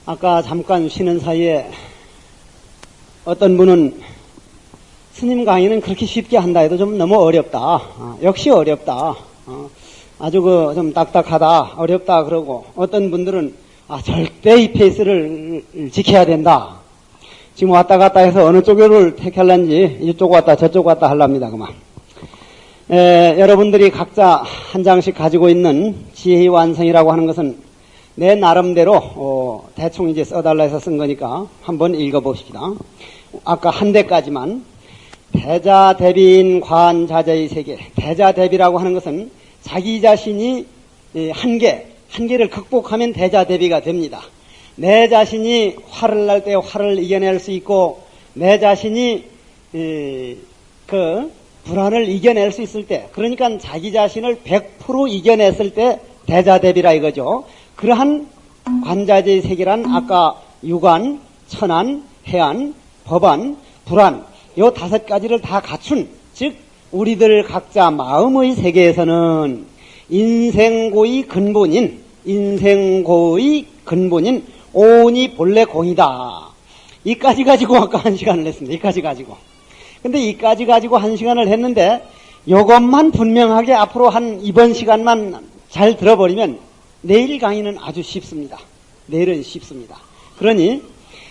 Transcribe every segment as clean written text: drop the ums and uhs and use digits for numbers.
아까 잠깐 쉬는 사이에 어떤 분은 스님 강의는 그렇게 쉽게 한다 해도 좀 너무 어렵다. 역시 어렵다. 아주 좀 딱딱하다. 어렵다. 그러고 어떤 분들은 절대 이 페이스를 지켜야 된다. 지금 왔다 갔다 해서 어느 쪽을 택할란지 이쪽 왔다 저쪽 왔다 하랍니다. 그만. 여러분들이 각자 한 장씩 가지고 있는 지혜의 완성이라고 하는 것은 내 나름대로 대충 이제 써달라 해서 쓴 거니까 한번 읽어봅시다. 아까 한 대까지만. 대자대비인 관자재의 세계. 대자대비라고 하는 것은 자기 자신이 한계를 극복하면 대자대비가 됩니다. 내 자신이 화를 날 때 화를 이겨낼 수 있고 내 자신이 그 불안을 이겨낼 수 있을 때, 그러니까 자기 자신을 100% 이겨냈을 때 대자대비라 이거죠. 그러한 관자재의 세계란 아까 유관, 천안, 해안, 법안, 불안 요 5가지를 다 갖춘, 즉 우리들 각자 마음의 세계에서는 인생고의 근본인 오온이 본래 공이다. 이까지 가지고 아까 1시간을 했습니다. 이까지 가지고. 근데 이까지 가지고 1시간을 했는데 요것만 분명하게 앞으로 한 이번 시간만 잘 들어버리면 내일 강의는 아주 쉽습니다. 내일은 쉽습니다. 그러니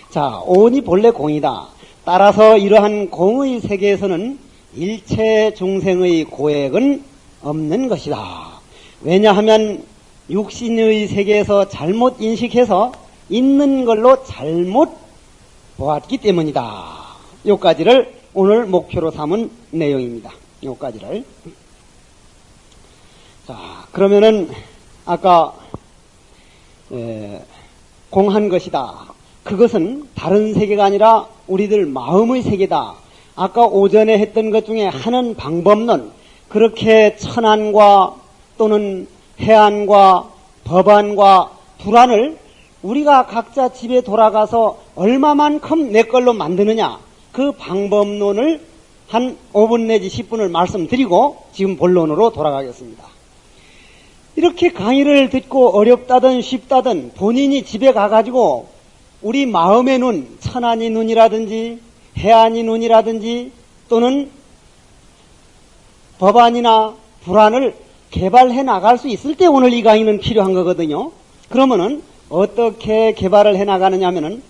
자, 오온이 본래 공이다. 따라서 이러한 공의 세계에서는 일체 중생의 고액은 없는 것이다. 왜냐하면 육신의 세계에서 잘못 인식해서 있는 걸로 잘못 보았기 때문이다. 요까지를 오늘 목표로 삼은 내용입니다. 요까지를. 자, 그러면은 아까 공한 것이다. 그것은 다른 세계가 아니라 우리들 마음의 세계다. 아까 오전에 했던 것 중에 하는 방법론, 그렇게 천안과 또는 해안과 법안과 불안을 우리가 각자 집에 돌아가서 얼마만큼 내 걸로 만드느냐, 그 방법론을 한 5분 내지 10분을 말씀드리고 지금 본론으로 돌아가겠습니다. 이렇게 강의를 듣고 어렵다든 쉽다든 본인이 집에 가가지고 우리 마음의 눈, 천안이 눈이라든지 해안이 눈이라든지 또는 법안이나 불안을 개발해 나갈 수 있을 때 오늘 이 강의는 필요한 거거든요. 그러면은 어떻게 개발을 해 나가느냐 하면은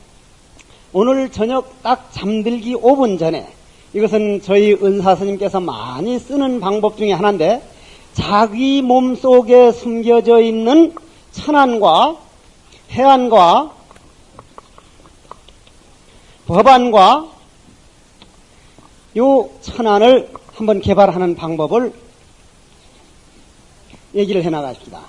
오늘 저녁 딱 잠들기 5분 전에, 이것은 저희 은사스님께서 많이 쓰는 방법 중에 하나인데, 자기 몸속에 숨겨져 있는 천안과 해안과 법안과 요 천안을 한번 개발하는 방법을 얘기를 해 나가십시다.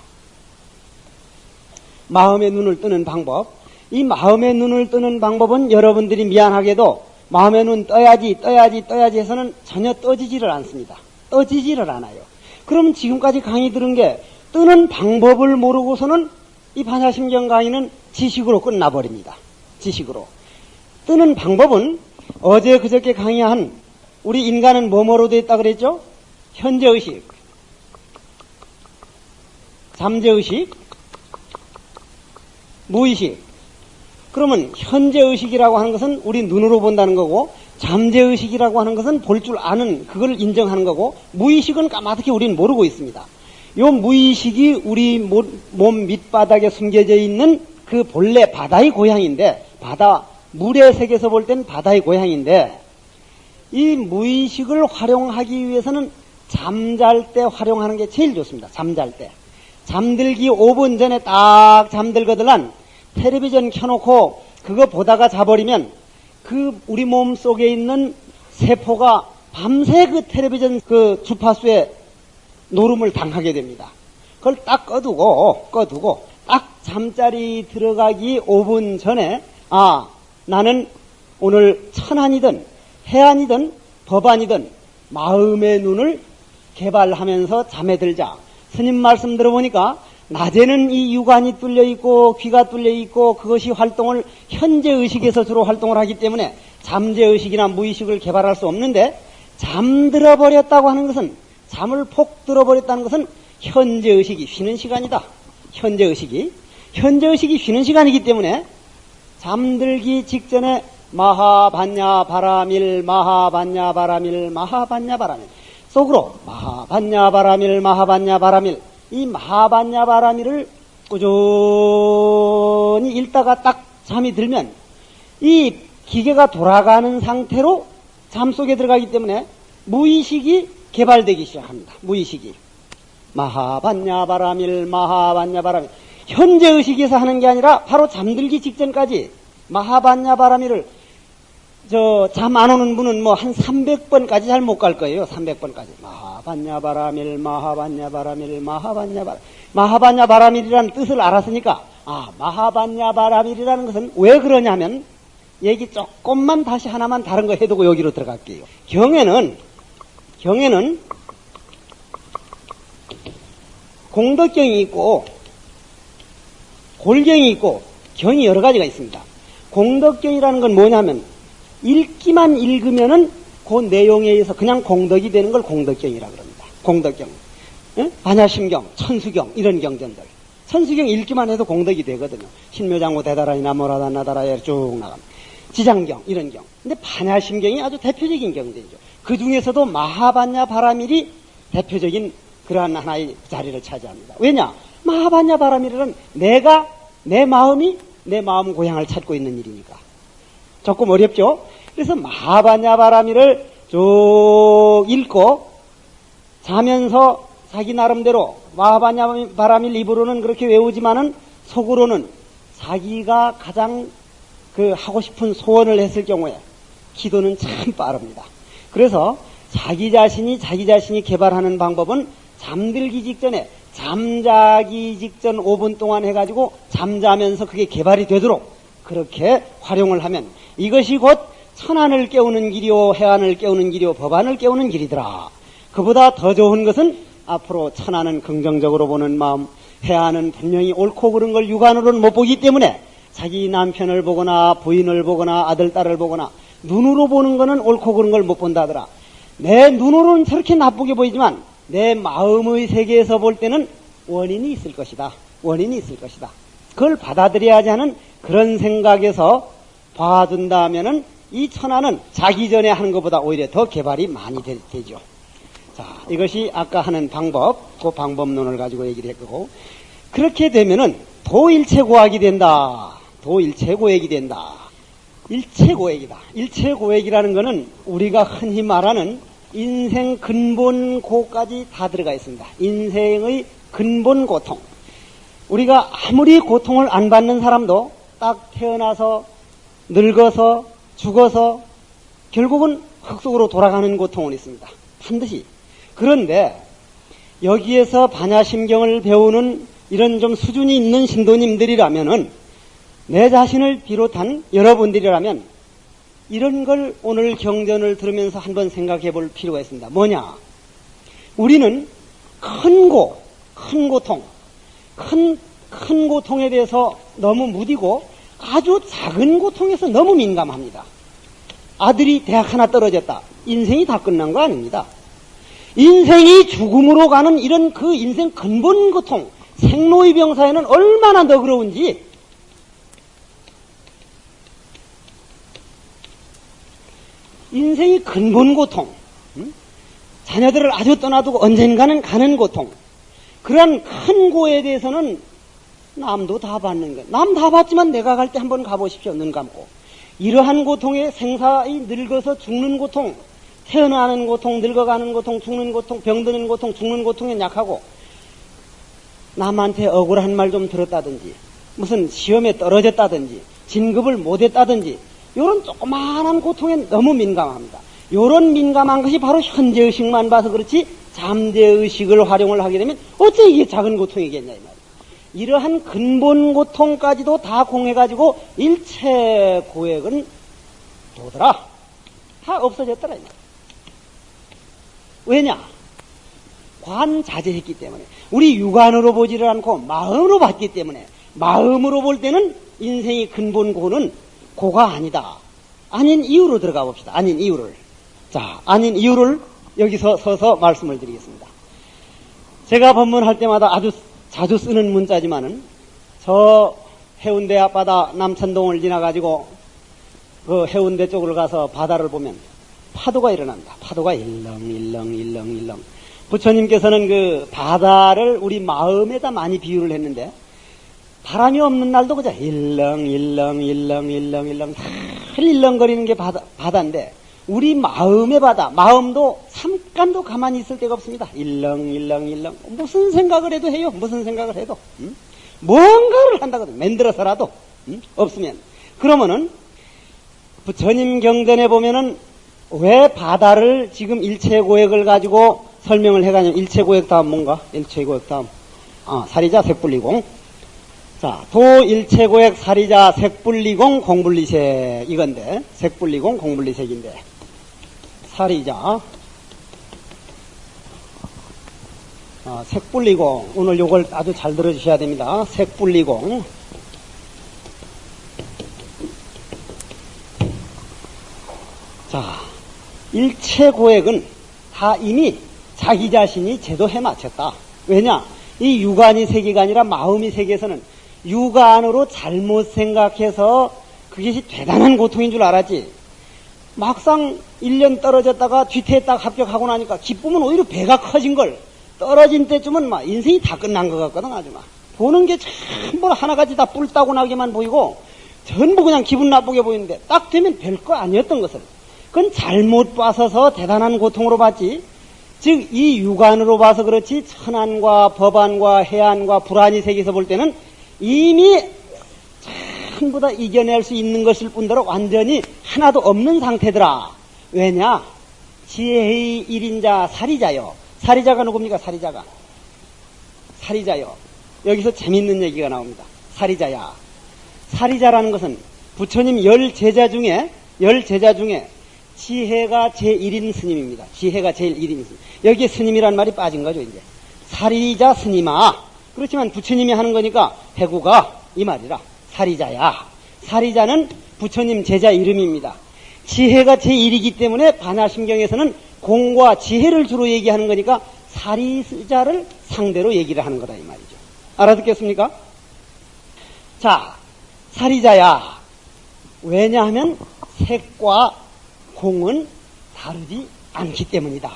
마음의 눈을 뜨는 방법. 이 마음의 눈을 뜨는 방법은 여러분들이 미안하게도 마음의 눈 떠야지 해서는 전혀 떠지지를 않습니다. 떠지지를 않아요. 그럼 지금까지 강의 들은 게 뜨는 방법을 모르고서는 이 반야심경 강의는 지식으로 끝나버립니다. 지식으로. 뜨는 방법은 어제 그저께 강의한 우리 인간은 뭐뭐로 되어 있다 그랬죠? 현재의식, 잠재의식, 무의식. 그러면 현재의식이라고 하는 것은 우리 눈으로 본다는 거고, 잠재의식이라고 하는 것은 볼 줄 아는, 그걸 인정하는 거고, 무의식은 까마득히 우리는 모르고 있습니다. 요 무의식이 우리 몸 밑바닥에 숨겨져 있는 그 본래 바다의 고향인데, 물의 세계에서 볼 땐 바다의 고향인데, 이 무의식을 활용하기 위해서는 잠잘 때 활용하는 게 제일 좋습니다. 잠잘 때. 잠들기 5분 전에 딱 잠들거들란 텔레비전 켜놓고 그거 보다가 자버리면 우리 몸 속에 있는 세포가 밤새 그 텔레비전 그 주파수에 노름을 당하게 됩니다. 그걸 딱 꺼두고 딱 잠자리 들어가기 5분 전에 나는 오늘 천안이든 해안이든 법안이든 마음의 눈을 개발하면서 잠에 들자. 스님 말씀 들어보니까 낮에는 이 육안이 뚫려 있고 귀가 뚫려 있고 그것이 활동을 현재 의식에서 주로 활동을 하기 때문에 잠재 의식이나 무의식을 개발할 수 없는데, 잠들어 버렸다고 하는 것은, 잠을 폭 들어버렸다는 것은 현재 의식이 쉬는 시간이다. 현재 의식이 쉬는 시간이기 때문에 잠들기 직전에 마하반야 바라밀 속으로 마하반야 바라밀 이 마하반야 바라밀을 꾸준히 읽다가 딱 잠이 들면 이 기계가 돌아가는 상태로 잠속에 들어가기 때문에 무의식이 개발되기 시작합니다. 무의식이 마하반야 바라밀 현재 의식에서 하는 게 아니라 바로 잠들기 직전까지 마하반야 바라밀을 잠 안 오는 분은 뭐 한 300번까지 잘 못 갈 거예요. 300번까지. 마하반야 바라밀. 마하반야 바라밀이라는 뜻을 알았으니까, 마하반야 바라밀이라는 것은 왜 그러냐면, 얘기 조금만 다시 하나만 다른 거 해두고 여기로 들어갈게요. 경에는 공덕경이 있고, 골경이 있고, 경이 여러 가지가 있습니다. 공덕경이라는 건 뭐냐면, 읽기만 읽으면은 그 내용에 의해서 그냥 공덕이 되는 걸 공덕경이라고 합니다. 공덕경. 반야심경, 천수경, 이런 경전들. 천수경 읽기만 해도 공덕이 되거든요. 신묘장구 대다라니 나모라다 나다라에 쭉 나갑니다. 지장경, 이런 경. 근데 반야심경이 아주 대표적인 경전이죠. 그 중에서도 마하반야 바라밀이 대표적인 그러한 하나의 자리를 차지합니다. 왜냐? 마하반야 바라밀은 내 마음 고향을 찾고 있는 일이니까. 조금 어렵죠? 그래서 마하반야 바라밀을 쭉 읽고 자면서 자기 나름대로 마하반야 바라밀 입으로는 그렇게 외우지만은 속으로는 자기가 가장 하고 싶은 소원을 했을 경우에 기도는 참 빠릅니다. 그래서 자기 자신이 개발하는 방법은 잠들기 직전에 잠자기 직전 5분 동안 해가지고 잠자면서 그게 개발이 되도록 그렇게 활용을 하면 이것이 곧 천안을 깨우는 길이요, 해안을 깨우는 길이요, 법안을 깨우는 길이더라. 그보다 더 좋은 것은 앞으로 천안은 긍정적으로 보는 마음, 해안은 분명히 옳고 그른 걸 육안으로는 못 보기 때문에 자기 남편을 보거나 부인을 보거나 아들, 딸을 보거나 눈으로 보는 거는 옳고 그른 걸 못 본다더라. 내 눈으로는 저렇게 나쁘게 보이지만 내 마음의 세계에서 볼 때는 원인이 있을 것이다. 그걸 받아들여야지 하는 그런 생각에서 봐준다면은 이 천안은 자기 전에 하는 것보다 오히려 더 개발이 많이 되죠. 자, 이것이 아까 하는 방법, 그 방법론을 가지고 얘기를 했고, 그렇게 되면은 도일체고학이 된다. 일체고액이다. 일체고액이라는 것은 우리가 흔히 말하는 인생 근본고까지 다 들어가 있습니다. 인생의 근본 고통. 우리가 아무리 고통을 안 받는 사람도 딱 태어나서 늙어서 죽어서 결국은 흙 속으로 돌아가는 고통은 있습니다. 반드시. 그런데 여기에서 반야심경을 배우는 이런 좀 수준이 있는 신도님들이라면은 내 자신을 비롯한 여러분들이라면 이런 걸 오늘 경전을 들으면서 한번 생각해 볼 필요가 있습니다. 뭐냐? 우리는 큰 고통에 대해서 너무 무디고 아주 작은 고통에서 너무 민감합니다. 아들이 대학 하나 떨어졌다. 인생이 다 끝난 거 아닙니다. 인생이 죽음으로 가는 이런 그 인생 근본 고통, 생로의 병사에는 얼마나 너그러운지 인생이 근본 고통, 자녀들을 아주 떠나두고 언젠가는 가는 고통, 그러한 큰 고에 대해서는 남도 다 받는 것. 남 다 받지만 내가 갈 때 한번 가보십시오. 눈 감고. 이러한 고통에 생사의 늙어서 죽는 고통, 태어나는 고통, 늙어가는 고통, 죽는 고통, 병드는 고통, 죽는 고통에 약하고 남한테 억울한 말 좀 들었다든지 무슨 시험에 떨어졌다든지 진급을 못했다든지 요런 조그마한 고통에 너무 민감합니다. 요런 민감한 것이 바로 현재의식만 봐서 그렇지 잠재의식을 활용을 하게 되면 어째 이게 작은 고통이겠냐 이 말이에요. 이러한 근본 고통까지도 다 공해가지고 일체 고액은 도더라. 다 없어졌더라. 왜냐? 관자재했기 때문에. 우리 육안으로 보지를 않고 마음으로 봤기 때문에. 마음으로 볼 때는 인생의 근본 고는 고가 아니다. 아닌 이유로 들어가 봅시다. 아닌 이유를. 자, 아닌 이유를 여기서 서서 말씀을 드리겠습니다. 제가 법문할 때마다 아주 자주 쓰는 문자지만은 저 해운대 앞바다 남천동을 지나가지고 그 해운대 쪽으로 가서 바다를 보면 파도가 일어난다. 파도가 일렁일렁. 부처님께서는 그 바다를 우리 마음에다 많이 비유를 했는데 바람이 없는 날도 그저 일렁일렁 늘 일렁거리는 게 바다인데 우리 마음의 바다, 마음도 잠깐도 가만히 있을 데가 없습니다. 일렁일렁. 무슨 생각을 해도 해요. 무슨 생각을 해도. 뭔가를 한다거든. 만들어서라도. 없으면. 그러면은, 부처님 경전에 보면은, 왜 바다를 지금 일체고액을 가지고 설명을 해가냐면, 일체고액 다음 뭔가? 일체고액 다음. 사리자, 색불리공. 자, 도일체고액, 사리자, 색불리공, 공불리색. 이건데, 색불리공, 공불리색인데. 사리자, 색불리공. 오늘 요걸 아주 잘 들어주셔야 됩니다. 색불리공. 자, 일체고액은 다 이미 자기 자신이 제도해 맞췄다. 왜냐? 이 육안이 세계가 아니라 마음이 세계에서는 육안으로 잘못 생각해서 그것이 대단한 고통인 줄 알았지. 막상 1년 떨어졌다가 뒤태에 딱 합격하고 나니까 기쁨은 오히려 배가 커진 걸 떨어진 때쯤은 막 인생이 다 끝난 것 같거든. 아주 막 보는 게 전부 하나같이 다 뿔따고 나게만 보이고 전부 그냥 기분 나쁘게 보이는데 딱 되면 별거 아니었던 것을 그건 잘못 봐서서 대단한 고통으로 봤지. 즉 이 육안으로 봐서 그렇지 천안과 법안과 해안과 불안이 세계에서 볼 때는 이미 전부 다 이겨낼 수 있는 것일 뿐더러 완전히 하나도 없는 상태더라. 왜냐? 지혜의 일인자 사리자요. 사리자가 누굽니까? 사리자가. 사리자요. 여기서 재밌는 얘기가 나옵니다. 사리자야. 사리자라는 것은 부처님 10제자 중에 지혜가 제1인 스님입니다. 지혜가 제일 1인 스님. 여기에 스님이란 말이 빠진 거죠, 이제. 사리자 스님아. 그렇지만 부처님이 하는 거니까 해구가 이 말이라. 사리자야. 사리자는 부처님 제자 이름입니다. 지혜가 제1이기 때문에 반야심경에서는 공과 지혜를 주로 얘기하는 거니까 사리자를 상대로 얘기를 하는 거다 이 말이죠. 알아듣겠습니까? 자, 사리자야. 왜냐하면 색과 공은 다르지 않기 때문이다.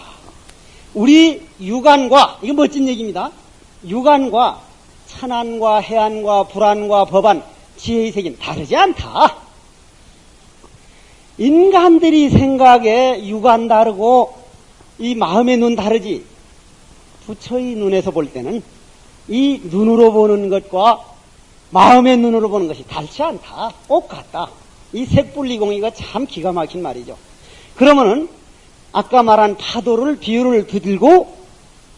우리 육안과, 이거 멋진 얘기입니다. 육안과 천안과 해안과 불안과 법안, 지혜의 세계는 다르지 않다. 인간들이 생각에 육안 다르고 이 마음의 눈 다르지. 부처의 눈에서 볼 때는 이 눈으로 보는 것과 마음의 눈으로 보는 것이 다르지 않다. 똑같다. 이 색불리공이가 참 기가 막힌 말이죠. 그러면은 아까 말한 파도를 비유를 들고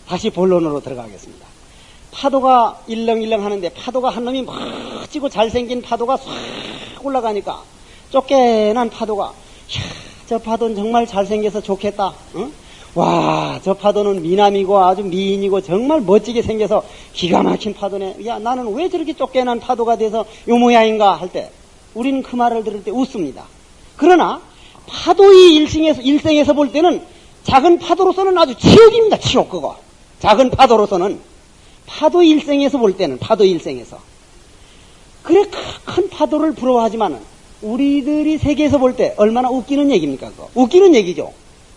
다시 본론으로 들어가겠습니다. 파도가 일렁일렁 하는데 파도가 한 놈이 멋지고 잘생긴 파도가 싹 올라가니까 쫓겨난 파도가 저 파도는 정말 잘생겨서 좋겠다. 응? 와, 저 파도는 미남이고 아주 미인이고 정말 멋지게 생겨서 기가 막힌 파도네. 야, 나는 왜 저렇게 쫓겨난 파도가 돼서 요 모양인가 할 때 우리는 그 말을 들을 때 웃습니다. 그러나 파도의 일생에서 볼 때는 작은 파도로서는 아주 치욕입니다. 치욕 그거. 작은 파도로서는 파도 일생에서 볼 때는 파도 일생에서 그래 큰 파도를 부러워하지만은 우리들이 세계에서 볼 때 얼마나 웃기는 얘기입니까? 그거 웃기는 얘기죠.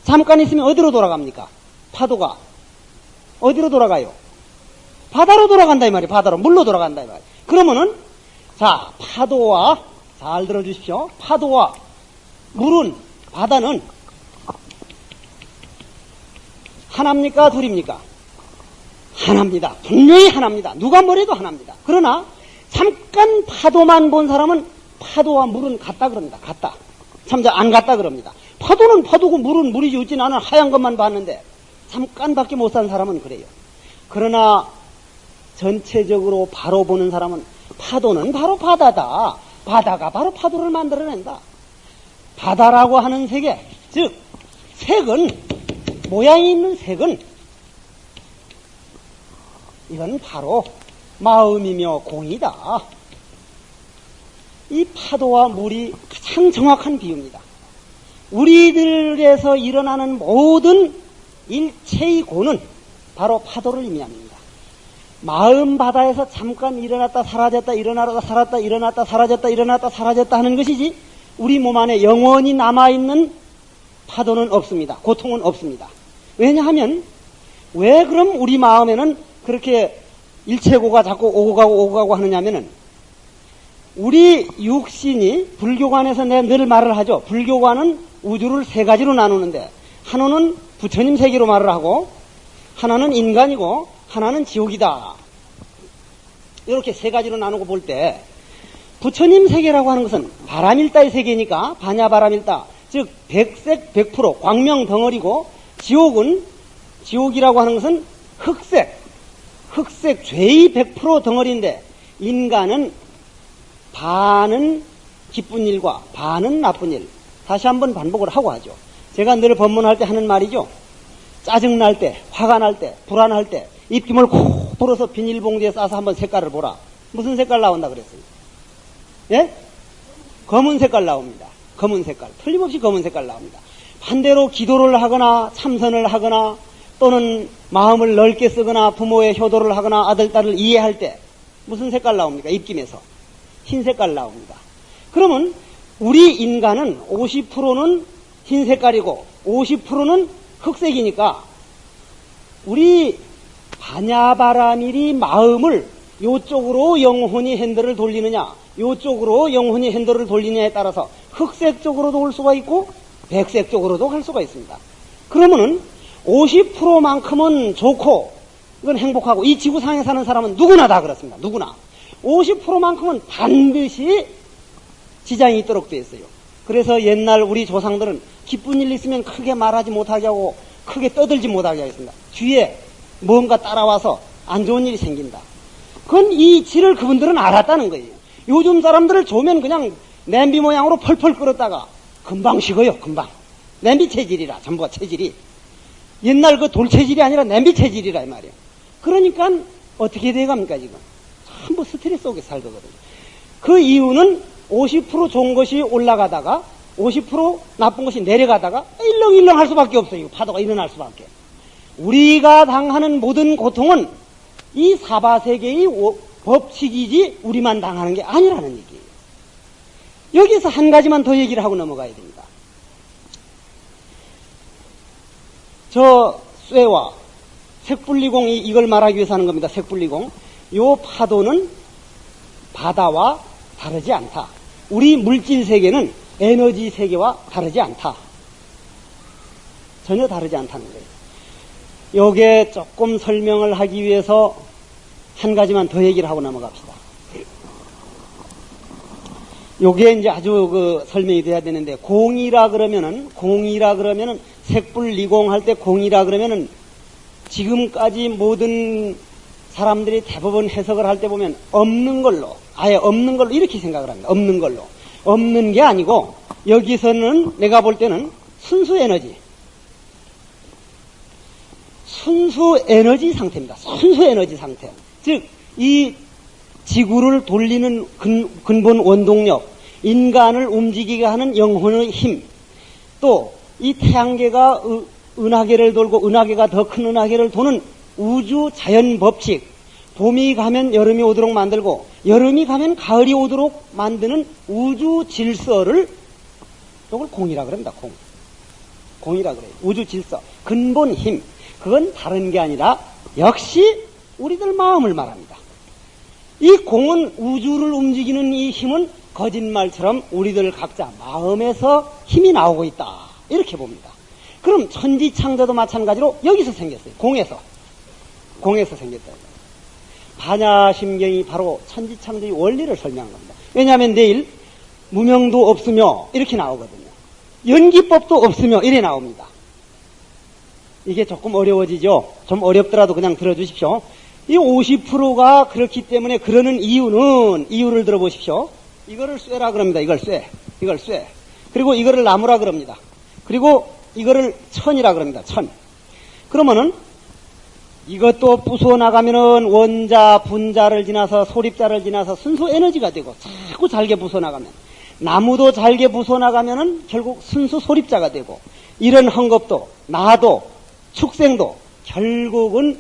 잠깐 있으면 어디로 돌아갑니까? 파도가 어디로 돌아가요? 바다로 돌아간다 이 말이에요. 바다로 물로 돌아간다 이 말이에요. 그러면은 자 파도와 잘 들어주십시오. 파도와 물은 바다는 하나입니까? 둘입니까? 하나입니다. 분명히 하나입니다. 누가 뭐래도 하나입니다. 그러나 잠깐 파도만 본 사람은 파도와 물은 같다 그럽니다. 같다. 참 안 갔다 그럽니다. 파도는 파도고 물은 물이지 어찌 나는 하얀 것만 봤는데 잠깐밖에 못 산 사람은 그래요. 그러나 전체적으로 바로 보는 사람은 파도는 바로 바다다. 바다가 바로 파도를 만들어낸다. 바다라고 하는 세계, 즉 색은, 모양이 있는 색은 이건 바로 마음이며 공이다. 이 파도와 물이 가장 정확한 비유입니다. 우리들에서 일어나는 모든 일체의 고는 바로 파도를 의미합니다. 마음 바다에서 잠깐 일어났다 사라졌다 일어나다 살았다 일어났다 사라졌다 일어났다 사라졌다 하는 것이지 우리 몸 안에 영원히 남아있는 파도는 없습니다. 고통은 없습니다. 왜냐하면 왜 그럼 우리 마음에는 그렇게 일체고가 자꾸 오고 가고 하느냐면은 우리 육신이 불교관에서 내가 늘 말을 하죠. 불교관은 우주를 세 가지로 나누는데 하나는 부처님 세계로 말을 하고 하나는 인간이고 하나는 지옥이다. 이렇게 세 가지로 나누고 볼 때 부처님 세계라고 하는 것은 바람일다의 세계니까 반야바람일다. 즉 백색 100% 광명 덩어리고 지옥이라고 하는 것은 흑색 죄의 100% 덩어리인데 인간은 반은 기쁜 일과 반은 나쁜 일. 다시 한번 반복을 하고 하죠. 제가 늘 법문할 때 하는 말이죠. 짜증날 때, 화가 날 때, 불안할 때 입김을 콕 불어서 비닐봉지에 싸서 한번 색깔을 보라. 무슨 색깔 나온다 그랬어요? 예? 검은 색깔 나옵니다. 검은 색깔. 틀림없이 검은 색깔 나옵니다. 반대로 기도를 하거나 참선을 하거나 또는 마음을 넓게 쓰거나 부모의 효도를 하거나 아들, 딸을 이해할 때 무슨 색깔 나옵니까? 입김에서. 흰 색깔 나옵니다. 그러면 우리 인간은 50%는 흰 색깔이고 50%는 흑색이니까 우리 반야바라밀이 마음을 요쪽으로 영혼이 핸들을 돌리느냐 요쪽으로 영혼이 핸들을 돌리느냐에 따라서 흑색 쪽으로도 올 수가 있고 백색 쪽으로도 갈 수가 있습니다. 그러면은 50%만큼은 좋고 이건 행복하고 이 지구상에 사는 사람은 누구나 다 그렇습니다. 누구나 50%만큼은 반드시 지장이 있도록 되어 있어요. 그래서 옛날 우리 조상들은 기쁜 일 있으면 크게 말하지 못하게 하고 크게 떠들지 못하게 하겠습니다. 뒤에 뭔가 따라와서 안 좋은 일이 생긴다. 그건 이 이치를 그분들은 알았다는 거예요. 요즘 사람들을 조면 그냥 냄비 모양으로 펄펄 끓었다가 금방 식어요. 금방. 냄비 체질이라 전부가 체질이. 옛날 그 돌 체질이 아니라 냄비 체질이라 이 말이에요. 그러니까 어떻게 돼갑니까 지금. 전부 스트레스 속에 살거든요. 그 이유는 50% 좋은 것이 올라가다가 50% 나쁜 것이 내려가다가 일렁일렁 할 수밖에 없어요. 파도가 일어날 수밖에. 우리가 당하는 모든 고통은 이 사바세계의 법칙이지 우리만 당하는 게 아니라는 얘기예요. 여기서 한 가지만 더 얘기를 하고 넘어가야 됩니다. 저 쇠와 색분리공이 이걸 말하기 위해서 하는 겁니다. 색분리공. 요 파도는 바다와 다르지 않다. 우리 물질 세계는 에너지 세계와 다르지 않다. 전혀 다르지 않다는 거예요. 요게 조금 설명을 하기 위해서 한 가지만 더 얘기를 하고 넘어갑시다. 요게 이제 아주 그 설명이 돼야 되는데 공이라 그러면은 색불리공 할 때 공이라 그러면은 지금까지 모든 사람들이 대부분 해석을 할 때 보면 없는 걸로 아예 없는 걸로 이렇게 생각을 합니다. 없는 걸로. 없는 게 아니고 여기서는 내가 볼 때는 순수 에너지 상태입니다. 순수 에너지 상태. 즉 이 지구를 돌리는 근본 원동력, 인간을 움직이게 하는 영혼의 힘, 또 이 태양계가 은하계를 돌고 은하계가 더 큰 은하계를 도는 우주 자연 법칙, 봄이 가면 여름이 오도록 만들고 여름이 가면 가을이 오도록 만드는 우주 질서를 이걸 공이라 그럽니다. 공이라 그래요. 우주 질서, 근본 힘. 그건 다른 게 아니라 역시 우리들 마음을 말합니다. 이 공은 우주를 움직이는 이 힘은 거짓말처럼 우리들 각자 마음에서 힘이 나오고 있다. 이렇게 봅니다. 그럼 천지창조도 마찬가지로 여기서 생겼어요. 공에서 생겼다. 반야심경이 바로 천지창조의 원리를 설명한 겁니다. 왜냐하면 내일 무명도 없으며 이렇게 나오거든요. 연기법도 없으며 이래 나옵니다. 이게 조금 어려워지죠. 좀 어렵더라도 그냥 들어주십시오. 이 50%가 그렇기 때문에 그러는 이유를 들어보십시오. 이거를 쇠라 그럽니다. 이걸 쇠. 그리고 이거를 나무라 그럽니다. 그리고 이거를 천이라 그럽니다. 천. 그러면은 이것도 부숴나가면은 원자, 분자를 지나서 소립자를 지나서 순수 에너지가 되고 자꾸 잘게 부숴나가면 나무도 잘게 부숴나가면은 결국 순수 소립자가 되고 이런 헝겊도 나도 축생도 결국은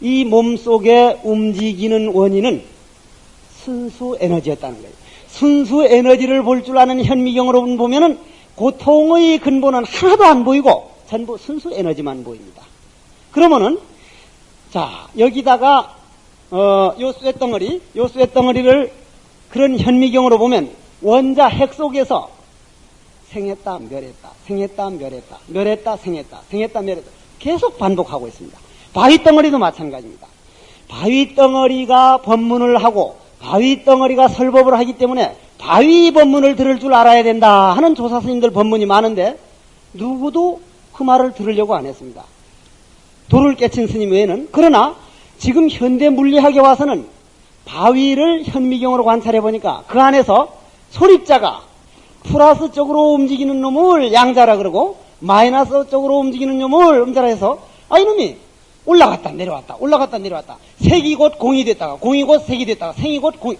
이 몸속에 움직이는 원인은 순수 에너지였다는 거예요. 순수 에너지를 볼 줄 아는 현미경으로 보면은 고통의 근본은 하나도 안 보이고 전부 순수 에너지만 보입니다. 그러면은 자 여기다가 요 쇠덩어리를 그런 현미경으로 보면 원자 핵 속에서 생했다 멸했다 생했다 멸했다 멸했다 생했다 생했다 멸했다 계속 반복하고 있습니다. 바위덩어리도 마찬가지입니다. 바위덩어리가 법문을 하고 바위덩어리가 설법을 하기 때문에 바위 법문을 들을 줄 알아야 된다 하는 조사 스님들 법문이 많은데 누구도 그 말을 들으려고 안 했습니다. 도를 깨친 스님 외에는. 그러나 지금 현대 물리학에 와서는 바위를 현미경으로 관찰해 보니까 그 안에서 소립자가 플러스 쪽으로 움직이는 놈을 양자라 그러고 마이너스 쪽으로 움직이는 놈을 음자라 해서 이놈이 올라갔다 내려왔다 올라갔다 내려왔다 색이 곧 공이 됐다가 공이 곧 색이 됐다가 생이 곧 공이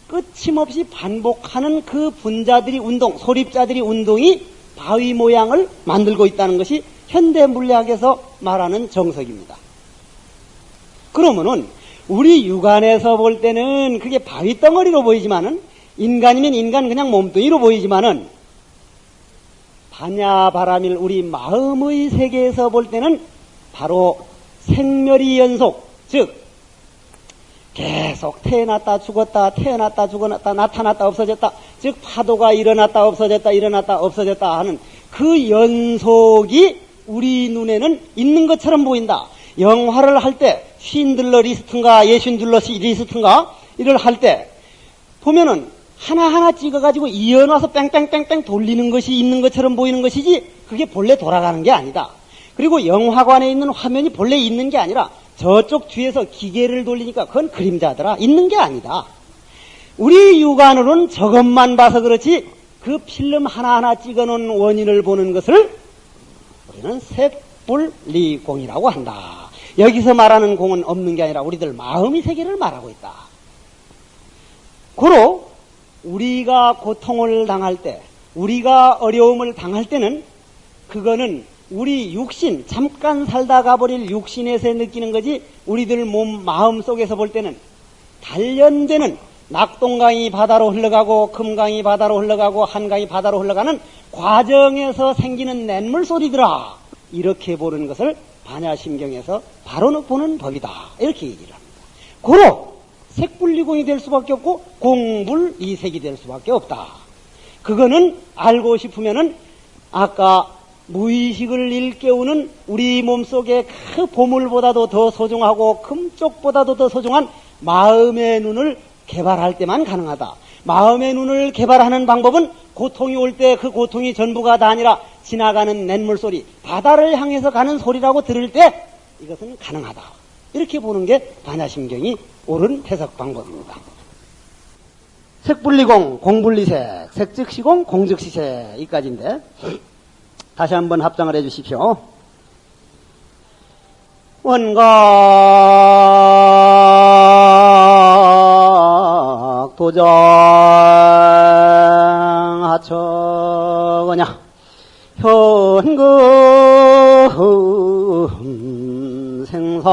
끝임없이 반복하는 그 분자들이 운동 소립자들이 운동이 바위 모양을 만들고 있다는 것이 현대 물리학에서 말하는 정석입니다. 그러면은 우리 육안에서 볼 때는 그게 바위 덩어리로 보이지만은 인간이면 인간 그냥 몸뚱이로 보이지만은 반야바라밀 우리 마음의 세계에서 볼 때는 바로 생멸이 연속, 즉 계속 태어났다 죽었다 태어났다 죽었다 나타났다 없어졌다, 즉 파도가 일어났다 없어졌다 일어났다 없어졌다 하는 그 연속이 우리 눈에는 있는 것처럼 보인다. 영화를 할 때 쉰들러 리스트인가 예쉰들러 리스트인가 이를 할 때 보면은 하나하나 찍어가지고 이어놔서 뺑뺑뺑뺑 돌리는 것이 있는 것처럼 보이는 것이지 그게 본래 돌아가는 게 아니다. 그리고 영화관에 있는 화면이 본래 있는 게 아니라 저쪽 뒤에서 기계를 돌리니까 그건 그림자더라. 있는 게 아니다. 우리 육안으로는 저것만 봐서 그렇지 그 필름 하나하나 찍어놓은 원인을 보는 것을 우리는 색불리공이라고 한다. 여기서 말하는 공은 없는 게 아니라 우리들 마음의 세계를 말하고 있다. 고로 우리가 고통을 당할 때 우리가 어려움을 당할 때는 그거는 우리 육신 잠깐 살다 가버릴 육신에서 느끼는 거지 우리들 몸 마음 속에서 볼 때는 단련되는 낙동강이 바다로 흘러가고 금강이 바다로 흘러가고 한강이 바다로 흘러가는 과정에서 생기는 냇물 소리더라 이렇게 보는 것을 반야심경에서 바로 보는 법이다 이렇게 얘기를 합니다. 고로 색불리공이 될 수밖에 없고 공불이색이 될 수밖에 없다. 그거는 알고 싶으면은 아까 무의식을 일깨우는 우리 몸속에 그 보물보다도 더 소중하고 금쪽보다도 더 소중한 마음의 눈을 개발할 때만 가능하다. 마음의 눈을 개발하는 방법은 고통이 올 때 그 고통이 전부가 다 아니라 지나가는 냇물 소리, 바다를 향해서 가는 소리라고 들을 때 이것은 가능하다. 이렇게 보는 게 반야심경이 옳은 해석 방법입니다. 색불리공, 공불리색, 색즉시공, 공즉시색 이까지인데 다시 한번 합장을 해 주십시오. 원각 도정 하처거냐 현금 생사가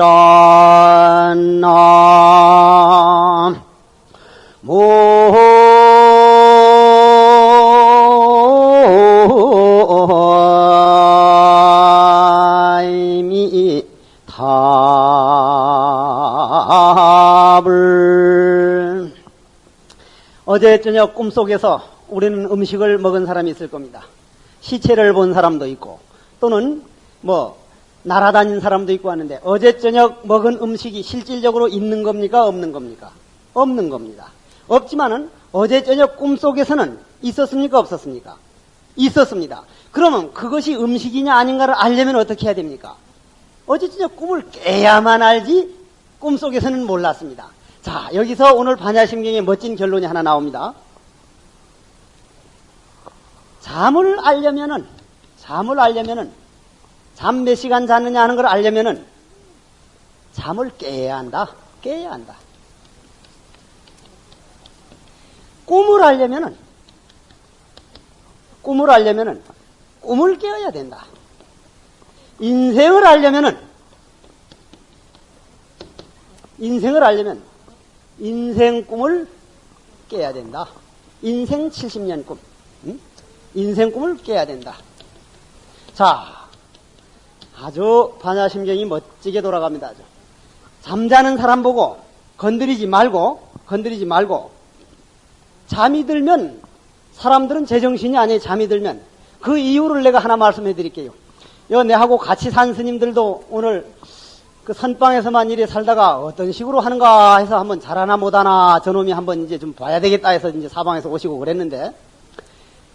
즉시이니란 남 모임이 답을 어제 저녁 꿈속에서 우리는 음식을 먹은 사람이 있을 겁니다. 시체를 본 사람도 있고 또는 날아다닌 사람도 있고 하는데 어제 저녁 먹은 음식이 실질적으로 있는 겁니까 없는 겁니까? 없는 겁니다. 없지만은 어제 저녁 꿈속에서는 있었습니까? 없었습니까? 있었습니다. 그러면 그것이 음식이냐 아닌가를 알려면 어떻게 해야 됩니까? 어제 저녁 꿈을 깨야만 알지 꿈속에서는 몰랐습니다. 자, 여기서 오늘 반야심경의 멋진 결론이 하나 나옵니다. 잠을 알려면은 잠 몇 시간 잤느냐 하는 걸 알려면은 잠을 깨야 한다. 꿈을 알려면은 꿈을 깨어야 된다. 인생을 알려면 인생 꿈을 깨야 된다. 인생 70년 꿈. 인생 꿈을 깨야 된다. 자, 아주 반야심경이 멋지게 돌아갑니다. 아주. 잠자는 사람 보고 건드리지 말고 잠이 들면 사람들은 제정신이 아니에요. 잠이 들면 그 이유를 내가 하나 말씀해 드릴게요. 내하고 같이 산 스님들도 오늘 그 선방에서만 이래 살다가 어떤 식으로 하는가 해서 한번 잘하나 못하나 저놈이 한번 이제 좀 봐야 되겠다 해서 이제 사방에서 오시고 그랬는데,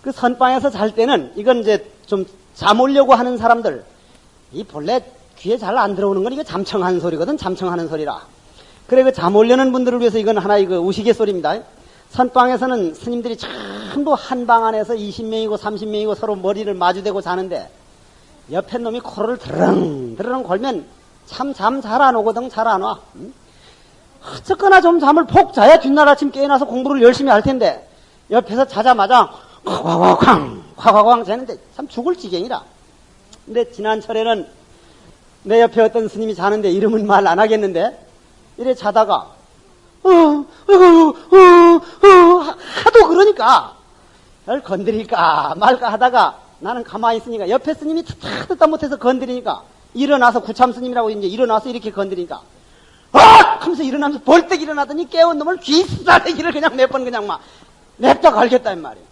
그 선방에서 잘 때는 이건 이제 좀 잠 오려고 하는 사람들, 이 본래 귀에 잘 안 들어오는 건 이거 잠청하는 소리거든. 잠청하는 소리라. 그래, 그 잠 오려는 분들을 위해서 이건 하나 이거 우스갯소리입니다. 선방에서는 스님들이 전부 한 방 안에서 20명이고 30명이고 서로 머리를 마주대고 자는데, 옆에 놈이 코를 드렁드렁 걸면 참 잠 잘 안 오거든. 잘 안 와. 어쨌거나 좀 잠을 푹 자야 뒷날 아침 깨어나서 공부를 열심히 할 텐데, 옆에서 자자마자 콱콱쾅 자는데 참 죽을 지경이라. 근데 지난 철에는 내 옆에 어떤 스님이 자는데 이름은 말 안 하겠는데, 이래 자다가 하도 그러니까 날 건드릴까 말까 하다가 나는 가만히 있으니까 옆에 스님이 듣다 못해서 건드리니까 일어나서 구참 스님이라고 이제 일어나서 이렇게 건드리니까 하면서 일어나면서 벌떡 일어나더니 깨운 놈을 귀싸대기를 그냥 몇 번 그냥 막 냅다 갈겼다 이 말이에요.